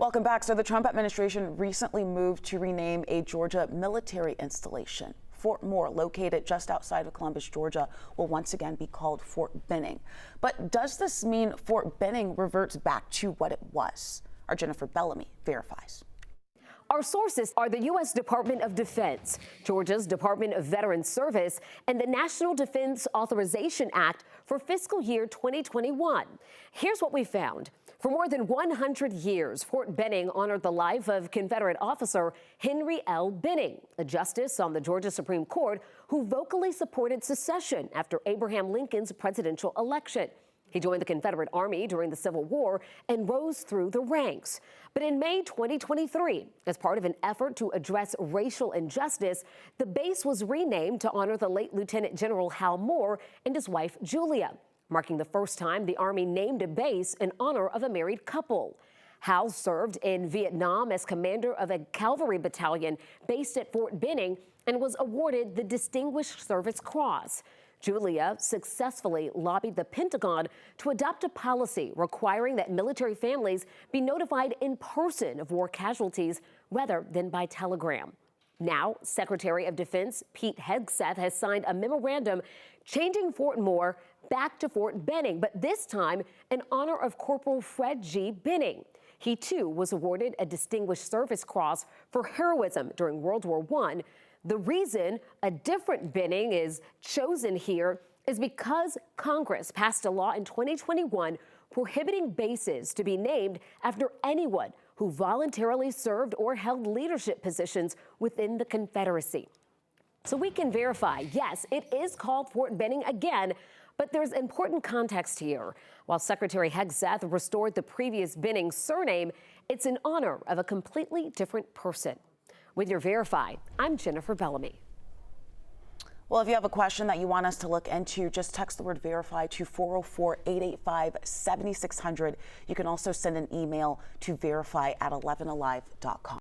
Welcome back. So the Trump administration recently moved to rename a Georgia military installation. Fort Moore, located just outside of Columbus, Georgia, will once again be called Fort Benning. But does this mean Fort Benning reverts back to what it was? Our Jennifer Bellamy verifies. Our sources are the U.S. Department of Defense, Georgia's Department of Veterans Service, and the National Defense Authorization Act for fiscal year 2021. Here's what we found. For more than 100 years, Fort Benning honored the life of Confederate officer Henry L. Benning, a justice on the Georgia Supreme Court who vocally supported secession after Abraham Lincoln's presidential election. He joined the Confederate Army during the Civil War and rose through the ranks. But in May 2023, as part of an effort to address racial injustice, the base was renamed to honor the late Lieutenant General Hal Moore and his wife, Julia, marking the first time the Army named a base in honor of a married couple. Hal served in Vietnam as commander of a cavalry battalion based at Fort Benning and was awarded the Distinguished Service Cross. Julia successfully lobbied the Pentagon to adopt a policy requiring that military families be notified in person of war casualties rather than by telegram. Now, Secretary of Defense Pete Hegseth has signed a memorandum changing Fort Moore back to Fort Benning, but this time in honor of Corporal Fred G. Benning. He, too, was awarded a Distinguished Service Cross for heroism during World War I. The reason a different Benning is chosen here is because Congress passed a law in 2021 prohibiting bases to be named after anyone who voluntarily served or held leadership positions within the Confederacy. So we can verify, yes, it is called Fort Benning again, but there's important context here. While Secretary Hegseth restored the previous Benning surname, it's in honor of a completely different person. With your Verify, I'm Jennifer Bellamy. Well, if you have a question that you want us to look into, just text the word verify to 404-885-7600. You can also send an email to verify@11alive.com.